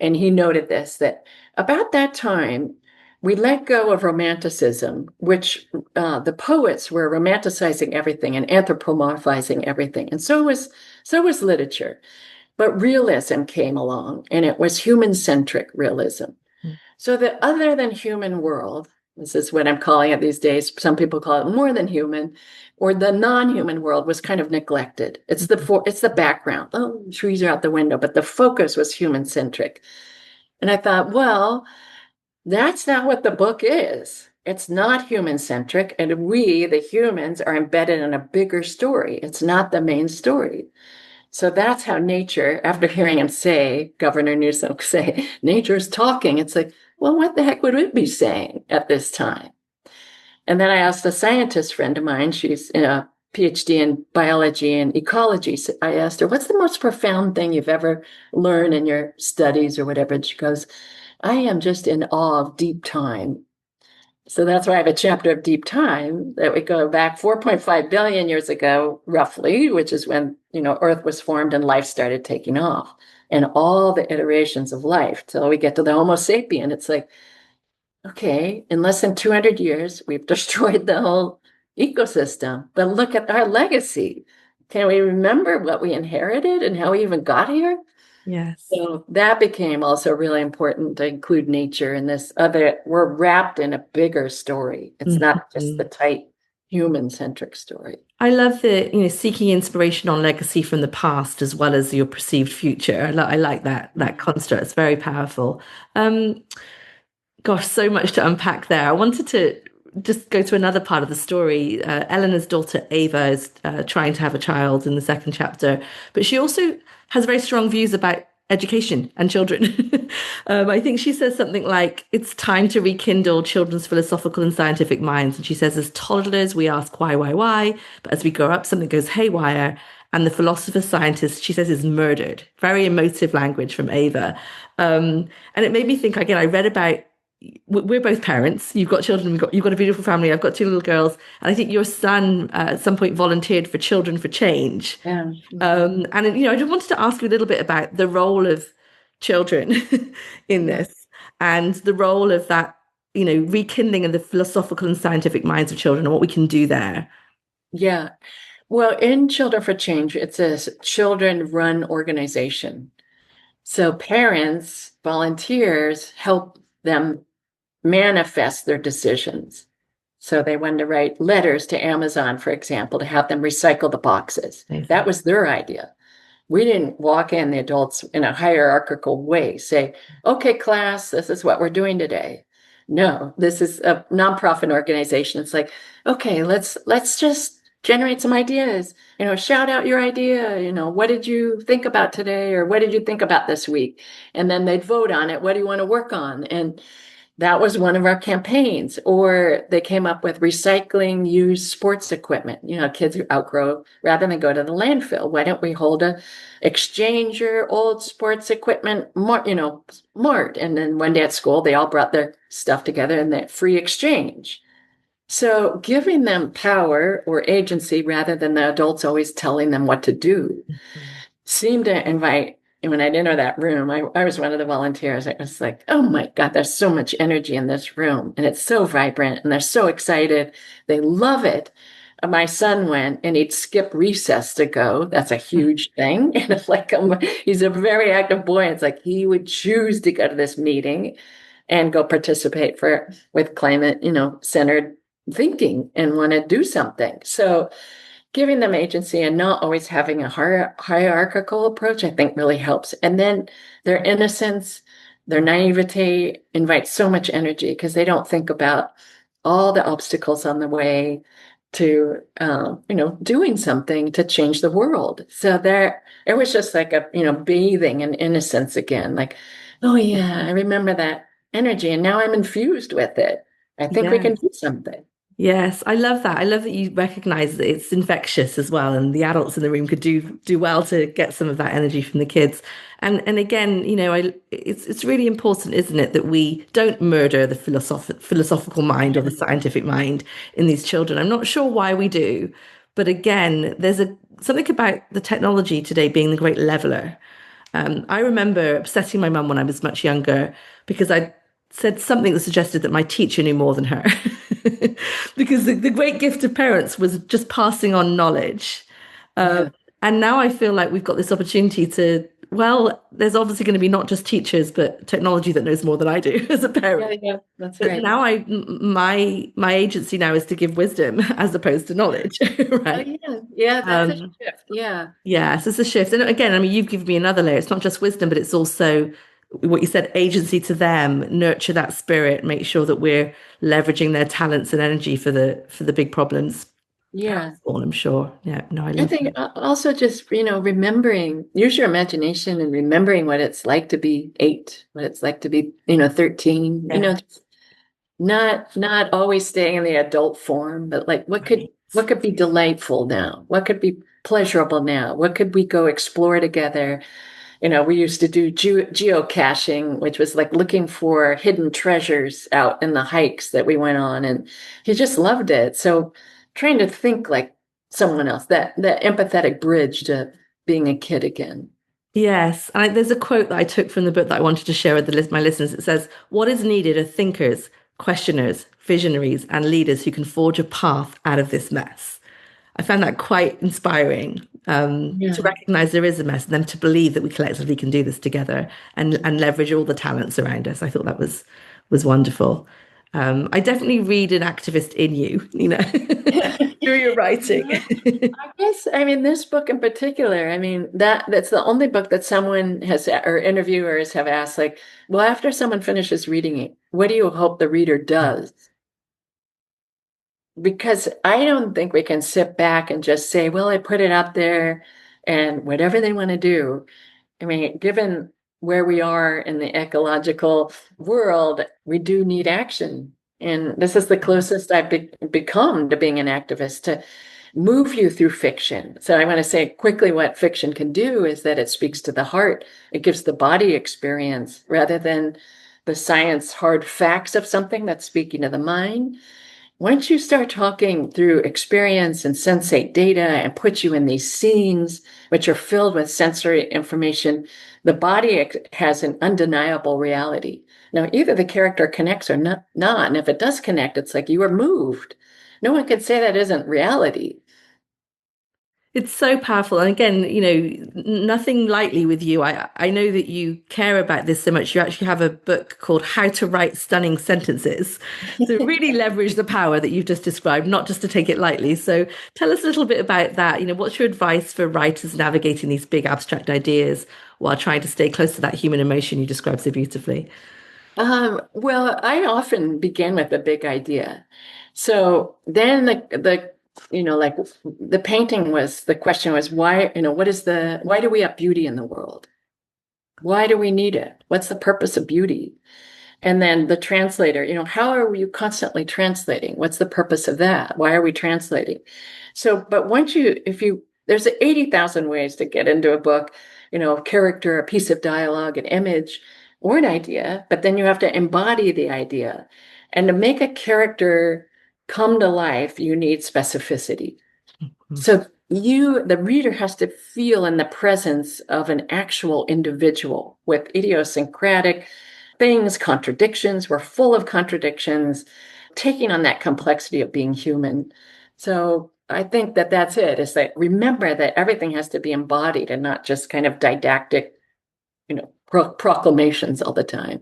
C: And he noted this, that about that time, we let go of romanticism, which the poets were romanticizing everything and anthropomorphizing everything. And so was literature. But realism came along, and it was human-centric realism. So the other than human world, this is what I'm calling it these days, some people call it more than human, or the non-human world, was kind of neglected. It's the background. Oh, trees are out the window, but the focus was human-centric. And I thought, well, that's not what the book is. It's not human-centric, and we, the humans, are embedded in a bigger story. It's not the main story. So that's how nature, after hearing him say, Governor Newsom say, nature's talking, it's like, well, what the heck would it be saying at this time? And then I asked a scientist friend of mine, she's a PhD in biology and ecology. So I asked her, what's the most profound thing you've ever learned in your studies or whatever? And she goes, I am just in awe of deep time. So that's why I have a chapter of deep time that we go back 4.5 billion years ago, roughly, which is when, Earth was formed and life started taking off, and all the iterations of life till we get to the Homo sapien. It's like, okay, in less than 200 years, we've destroyed the whole ecosystem. But look at our legacy. Can we remember what we inherited and how we even got here?
B: Yes.
C: So that became also really important to include nature in this other, we're wrapped in a bigger story. It's not just the tight human-centric story.
B: I love the, seeking inspiration on legacy from the past as well as your perceived future. I like that construct. It's very powerful. Gosh, so much to unpack there. I wanted to just go to another part of the story. Eleanor's daughter Ava is trying to have a child in the second chapter, but she also has very strong views about education and children. I think she says something like, it's time to rekindle children's philosophical and scientific minds. And she says, as toddlers, we ask why? But as we grow up, something goes haywire. And the philosopher scientist, she says, is murdered. Very emotive language from Ava. And it made me think, again, I read about, we're both parents. You've got children. You've got a beautiful family. I've got two little girls, and I think your son at some point volunteered for Children for Change.
C: Yeah.
B: And I just wanted to ask you a little bit about the role of children in this, and the role of that, rekindling of the philosophical and scientific minds of children, and what we can do there.
C: Yeah. Well, in Children for Change, it's a children-run organization. So parents, volunteers help them manifest their decisions. So they wanted to write letters to Amazon, for example, to have them recycle the boxes.
B: Amazing.
C: That was their idea. We didn't walk in, the adults, in a hierarchical way, say, okay, class, this is what we're doing today. No, this is a nonprofit organization. It's like, okay, let's just generate some ideas, shout out your idea, what did you think about today? Or what did you think about this week? And then they'd vote on it. What do you want to work on? And that was one of our campaigns. Or they came up with recycling used sports equipment. Kids who outgrow, rather than go to the landfill, why don't we hold a exchange your old sports equipment mart? And then one day at school, they all brought their stuff together in that free exchange. So giving them power or agency rather than the adults always telling them what to do seemed to invite. And when I'd enter that room, I was one of the volunteers. I was like, oh my God, there's so much energy in this room. And it's so vibrant and they're so excited. They love it. My son went and he'd skip recess to go. That's a huge thing. And it's like, he's a very active boy. It's like he would choose to go to this meeting and go participate with climate, centered thinking and want to do something. So giving them agency and not always having a hierarchical approach, I think really helps. And then their innocence, their naivete invites so much energy because they don't think about all the obstacles on the way to, doing something to change the world. So it was just like bathing in innocence again. Like, oh yeah, I remember that energy and now I'm infused with it. I think we can do something.
B: Yes, I love that. I love that you recognize that it's infectious as well, and the adults in the room could do well to get some of that energy from the kids. And again, it's really important, isn't it, that we don't murder the philosophical mind or the scientific mind in these children. I'm not sure why we do, but again, there's something about the technology today being the great leveler. I remember upsetting my mum when I was much younger because I said something that suggested that my teacher knew more than her. Because the great gift of parents was just passing on knowledge. And now I feel like we've got this opportunity to, there's obviously going to be not just teachers, but technology that knows more than I do as a parent.
C: Yeah, that's
B: but
C: right.
B: Now my agency now is to give wisdom as opposed to knowledge, right?
C: Oh, yeah, that's a shift. Yeah.
B: Yes, it's a shift. And again, you've given me another layer. It's not just wisdom, but it's also what you said, agency to them, nurture that spirit, make sure that we're leveraging their talents and energy for the big problems.
C: Yeah.
B: All I'm sure. Yeah. No, I
C: think also just, remembering, use your imagination and remembering what it's like to be 8, what it's like to be, 13, not always staying in the adult form, but like what could be delightful now? What could be pleasurable now? What could we go explore together? We used to do geocaching, which was like looking for hidden treasures out in the hikes that we went on, and he just loved it. So trying to think like someone else, that empathetic bridge to being a kid again.
B: Yes. And there's a quote that I took from the book that I wanted to share with my listeners. It says, "What is needed are thinkers, questioners, visionaries, and leaders who can forge a path out of this mess." I found that quite inspiring, to
C: Yeah.
B: recognize there is a mess and then to believe that we collectively can do this together and leverage all the talents around us. I thought that was wonderful. I definitely read an activist in you, through your writing.
C: I guess, I mean, this book in particular, I mean, that's the only book that someone has, or interviewers have asked, like, well, after someone finishes reading it, what do you hope the reader does? Because I don't think we can sit back and just say, well, I put it out there and whatever they want to do. I mean, given where we are in the ecological world, we do need action. And this is the closest I've become to being an activist, to move you through fiction. So I want to say quickly what fiction can do is that it speaks to the heart. It gives the body experience rather than the science hard facts of something that's speaking to the mind. Once you start talking through experience and sensate data and put you in these scenes, which are filled with sensory information, the body has an undeniable reality. Now, either the character connects or not. And if it does connect, it's like you were moved. No one can say that isn't reality.
B: It's so powerful. And again, nothing lightly with you. I know that you care about this so much. You actually have a book called How to Write Stunning Sentences. So really leverage the power that you've just described, not just to take it lightly. So tell us a little bit about that. What's your advice for writers navigating these big abstract ideas while trying to stay close to that human emotion you described so beautifully?
C: Well, I often begin with a big idea. So then like the painting was, the question was why, why do we have beauty in the world? Why do we need it? What's the purpose of beauty? And then the translator, how are you constantly translating? What's the purpose of that? Why are we translating? So, but there's 80,000 ways to get into a book, a character, a piece of dialogue, an image, or an idea, but then you have to embody the idea. And to make a character come to life, you need specificity. So the reader has to feel in the presence of an actual individual with idiosyncratic things, contradictions. We're full of contradictions, taking on that complexity of being human. So I think that that's it. Is that remember that everything has to be embodied and not just kind of didactic, proclamations all the time.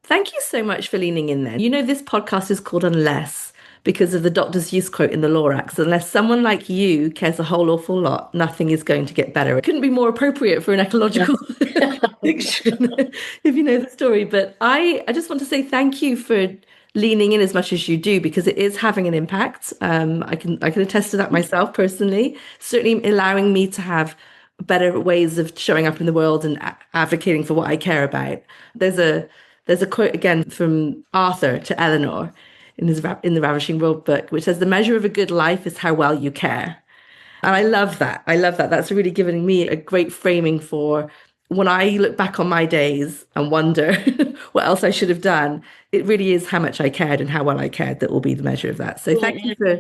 B: Thank you so much for leaning in there. This podcast is called Unless because of the Dr. Seuss quote in the Lorax. Unless someone like you cares a whole awful lot, nothing is going to get better. It couldn't be more appropriate for an ecological fiction, if you know the story. But I just want to say thank you for leaning in as much as you do, because it is having an impact. I can attest to that myself personally, certainly allowing me to have better ways of showing up in the world and advocating for what I care about. There's a quote again from Arthur to Eleanor in the Ravishing World book, which says, "The measure of a good life is how well you care." And I love that. That's really given me a great framing for when I look back on my days and wonder what else I should have done. It really is how much I cared and how well I cared that will be the measure of that. So thank you for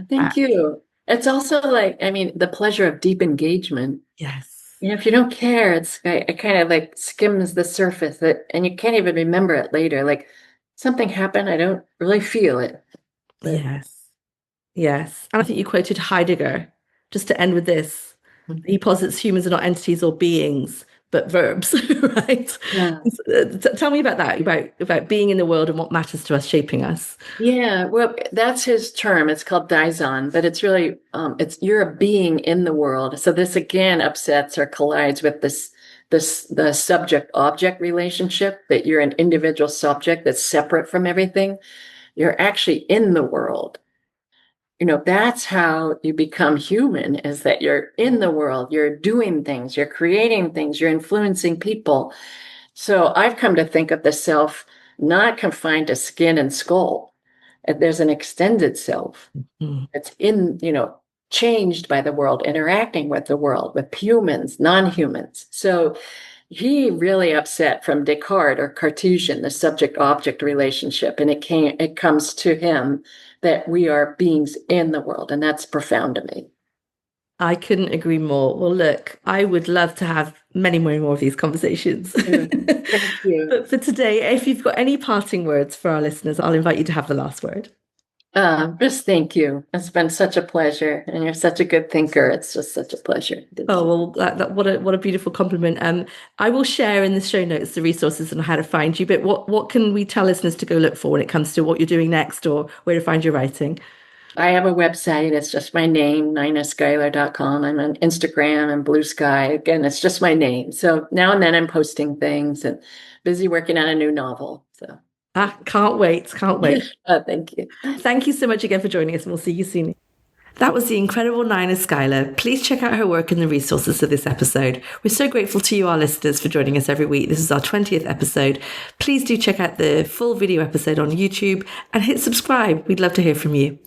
C: Thank you. It's also like, I mean, the pleasure of deep engagement.
B: Yes.
C: If you don't care, it kind of like skims the surface, and you can't even remember it later. Like something happened, I don't really feel it. But
B: Yes. And I think you quoted Heidegger, just to end with this. He posits humans are not entities or beings, but verbs, right?
C: yeah.
B: Tell me about that, about being in the world and what matters to us, shaping us.
C: Yeah, well, that's his term. It's called Daizan, but it's really you're a being in the world. So this again upsets or collides with the subject-object relationship, that you're an individual subject that's separate from everything. You're actually in the world. That's how you become human, is that you're in the world, you're doing things, you're creating things, you're influencing people. So I've come to think of the self not confined to skin and skull. There's an extended self that's changed by the world, interacting with the world, with humans, non-humans. So he really upset from Descartes or Cartesian, the subject-object relationship. And it comes to him that we are beings in the world. And that's profound to me.
B: I couldn't agree more. Well, look, I would love to have many more of these conversations.
C: Thank you.
B: But for today, if you've got any parting words for our listeners, I'll invite you to have the last word.
C: Just thank you. It's been such a pleasure. And you're such a good thinker. It's just such a pleasure.
B: Well, what a beautiful compliment. I will share in the show notes the resources on how to find you. But what can we tell listeners to go look for when it comes to what you're doing next or where to find your writing?
C: I have a website. It's just my name, ninaschuyler.com. I'm on Instagram and Blue Sky. Again, it's just my name. So now and then I'm posting things and busy working on a new novel. So
B: can't wait.
C: Thank you.
B: Thank you so much again for joining us, and we'll see you soon. That was the incredible Nina Schuyler. Please check out her work and the resources of this episode. We're so grateful to you, our listeners, for joining us every week. This is our 20th episode. Please do check out the full video episode on YouTube and hit subscribe. We'd love to hear from you.